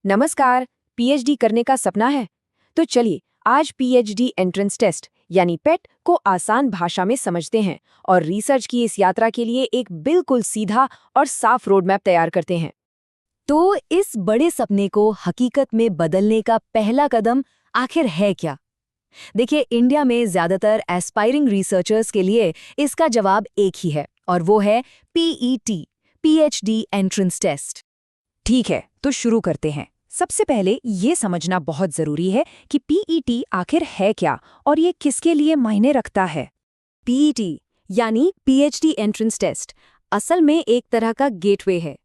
नमस्कार। पीएचडी करने का सपना है? तो चलिए आज पीएचडी एंट्रेंस टेस्ट यानी पेट को आसान भाषा में समझते हैं और रिसर्च की इस यात्रा के लिए एक बिल्कुल सीधा और साफ रोड मैप तैयार करते हैं। तो इस बड़े सपने को हकीकत में बदलने का पहला कदम आखिर है क्या? देखिए, इंडिया में ज्यादातर एस्पायरिंग रिसर्चर्स के लिए इसका जवाब एक ही है और वो है पीईटी, पीएचडी एंट्रेंस टेस्ट। ठीक है, तो शुरू करते हैं। सबसे पहले ये समझना बहुत जरूरी है कि पीईटी आखिर है क्या और ये किसके लिए मायने रखता है। पीईटी यानी पीएचडी एंट्रेंस टेस्ट असल में एक तरह का गेटवे है।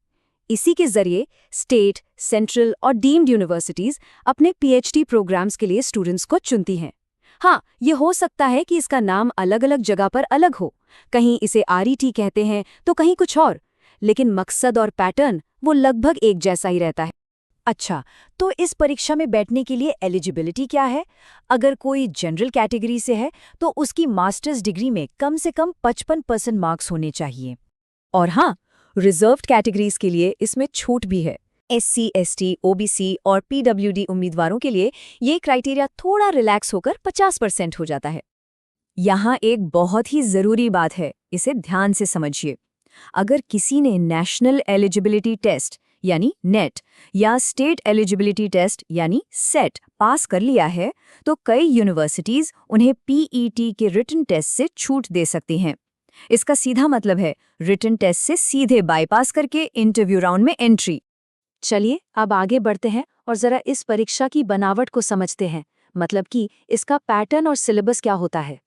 इसी के जरिए स्टेट, सेंट्रल और डीम्ड यूनिवर्सिटीज अपने पीएचडी प्रोग्राम्स के लिए स्टूडेंट्स को चुनती हैं। हाँ, ये हो सकता है कि इसका नाम अलग अलग जगह पर अलग हो, कहीं इसे आरईटी कहते हैं तो कहीं कुछ और, लेकिन मकसद और पैटर्न वो लगभग एक जैसा ही रहता है। अच्छा, तो इस परीक्षा में बैठने के लिए एलिजिबिलिटी क्या है? अगर कोई जनरल कैटेगरी से है तो उसकी मास्टर्स डिग्री में कम से कम 55% मार्क्स होने चाहिए। और हाँ, रिजर्व्ड कैटेगरीज के लिए इसमें छूट भी है। एससी, एसटी, ओबीसी और पीडब्ल्यूडी उम्मीदवारों के लिए ये क्राइटेरिया थोड़ा रिलैक्स होकर 50% हो जाता है। यहाँ एक बहुत ही जरूरी बात है, इसे ध्यान से समझिए। अगर किसी ने नेशनल एलिजिबिलिटी टेस्ट यानी नेट या स्टेट एलिजिबिलिटी टेस्ट यानी सेट पास कर लिया है तो कई यूनिवर्सिटीज उन्हें पीईटी के रिटन टेस्ट से छूट दे सकती हैं। इसका सीधा मतलब है रिटन टेस्ट से सीधे बाईपास करके इंटरव्यू राउंड में एंट्री। चलिए अब आगे बढ़ते हैं और जरा इस परीक्षा की बनावट को समझते हैं, मतलब कि इसका पैटर्न और सिलेबस क्या होता है।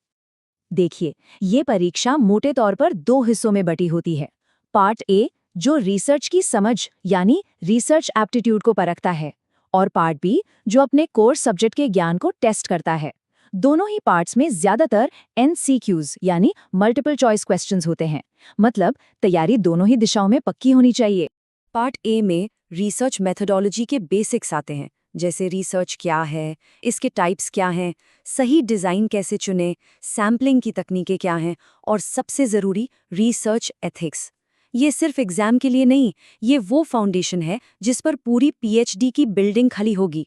देखिए, ये परीक्षा मोटे तौर पर 2 हिस्सों में बटी होती है। पार्ट ए जो रिसर्च की समझ यानी रिसर्च एप्टीट्यूड को परखता है, और पार्ट बी जो अपने कोर सब्जेक्ट के ज्ञान को टेस्ट करता है। दोनों ही पार्ट्स में ज्यादातर एमसीक्यूज यानी मल्टीपल चॉइस क्वेश्चंस होते हैं, मतलब तैयारी दोनों ही दिशाओं में पक्की होनी चाहिए। पार्ट ए में रिसर्च मेथोडोलॉजी के बेसिक्स आते हैं, जैसे रिसर्च क्या है, इसके टाइप्स क्या हैं, सही डिज़ाइन कैसे चुनें, सैम्पलिंग की तकनीकें क्या हैं, और सबसे ज़रूरी रिसर्च एथिक्स। ये सिर्फ एग्जाम के लिए नहीं, ये वो फाउंडेशन है जिस पर पूरी पीएचडी की बिल्डिंग खड़ी होगी।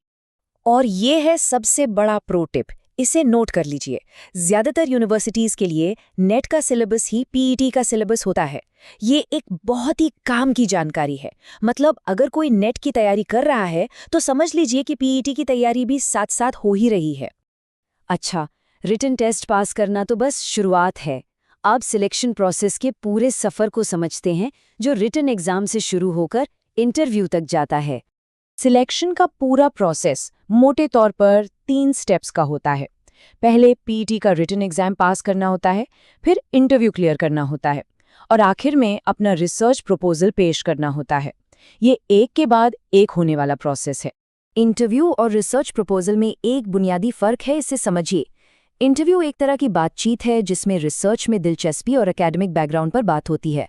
और ये है सबसे बड़ा प्रो टिप, इसे नोट कर लीजिए। ज्यादातर यूनिवर्सिटीज के लिए नेट का सिलेबस ही पीईटी का सिलेबस होता है। ये एक बहुत ही काम की जानकारी है। मतलब अगर कोई नेट की तैयारी कर रहा है तो समझ लीजिए कि पीईटी की तैयारी भी साथ साथ हो ही रही है। अच्छा, रिटन टेस्ट पास करना तो बस शुरुआत है। अब सिलेक्शन प्रोसेस के पूरे सफर को समझते हैं, जो रिटन एग्जाम से शुरू होकर इंटरव्यू तक जाता है। सिलेक्शन का पूरा प्रोसेस मोटे तौर पर 3 स्टेप्स का होता है। पहले पीईटी का रिटन एग्जाम पास करना होता है, फिर इंटरव्यू क्लियर करना होता है, और आखिर में अपना रिसर्च प्रपोजल पेश करना होता है। ये एक के बाद एक होने वाला प्रोसेस है। इंटरव्यू और रिसर्च प्रपोजल में एक बुनियादी फर्क है, इसे समझिए। इंटरव्यू एक तरह की बातचीत है जिसमें रिसर्च में दिलचस्पी और एकेडमिक बैकग्राउंड पर बात होती है।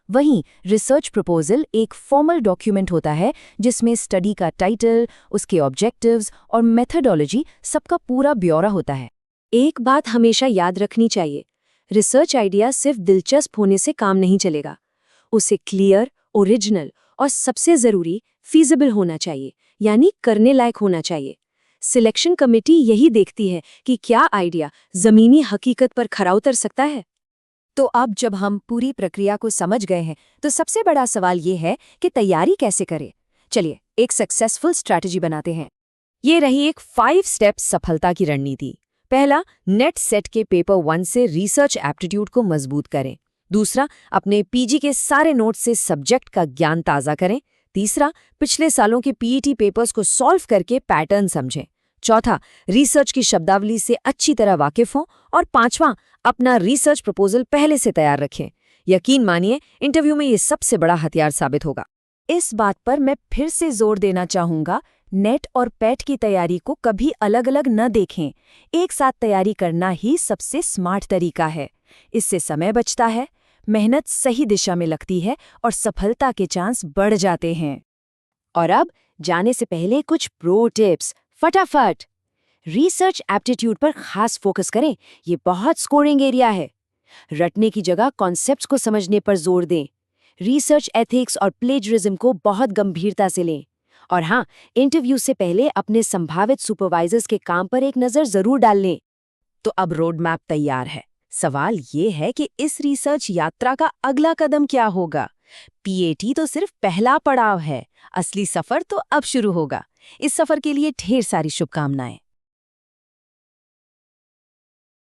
वहीं रिसर्च प्रपोजल एक फॉर्मल डॉक्यूमेंट होता है जिसमें स्टडी का टाइटल, उसके ऑब्जेक्टिव्स और मेथडोलॉजी सबका पूरा ब्यौरा होता है। एक बात हमेशा याद रखनी चाहिए, रिसर्च आइडिया सिर्फ दिलचस्प होने से काम नहीं चलेगा। उसे क्लियर, ओरिजिनल और सबसे ज़रूरी फीजिबल होना चाहिए, यानी करने लायक होना चाहिए। सिलेक्शन कमेटी यही देखती है कि क्या आइडिया ज़मीनी हकीकत पर खरा उतर सकता है। तो अब जब हम पूरी प्रक्रिया को समझ गए हैं तो सबसे बड़ा सवाल ये है कि तैयारी कैसे करें। चलिए एक सक्सेसफुल स्ट्रैटेजी बनाते हैं। ये रही एक 5 स्टेप सफलता की रणनीति। पहला, नेट सेट के पेपर 1 से रिसर्च एप्टीट्यूड को मजबूत करें। दूसरा, अपने पीजी के सारे नोट्स से सब्जेक्ट का ज्ञान ताज़ा करें। तीसरा, पिछले सालों के पीईटी पेपर्स को सॉल्व करके पैटर्न समझें। चौथा, रिसर्च की शब्दावली से अच्छी तरह वाकिफ हों। और पांचवां, अपना रिसर्च प्रपोजल पहले से तैयार रखें। यकीन मानिए, इंटरव्यू में ये सबसे बड़ा हथियार साबित होगा। इस बात पर मैं फिर से जोर देना चाहूंगा, नेट और पैट की तैयारी को कभी अलग अलग न देखें। एक साथ तैयारी करना ही सबसे स्मार्ट तरीका है। इससे समय बचता है, मेहनत सही दिशा में लगती है और सफलता के चांस बढ़ जाते हैं। और अब जाने से पहले कुछ प्रो टिप्स फटाफट। रिसर्च एप्टीट्यूड पर खास फोकस करें, ये बहुत स्कोरिंग एरिया है। रटने की जगह कॉन्सेप्ट्स को समझने पर जोर दें। रिसर्च एथिक्स और प्लेजरिज्म को बहुत गंभीरता से लें। और हाँ, इंटरव्यू से पहले अपने संभावित सुपरवाइजर्स के काम पर एक नज़र ज़रूर डाल लें। तो अब रोड मैप तैयार है। सवाल ये है कि इस रिसर्च यात्रा का अगला कदम क्या होगा। पीएटी तो सिर्फ पहला पड़ाव है, असली सफर तो अब शुरू होगा। इस सफर के लिए ढेर सारी शुभकामनाएं।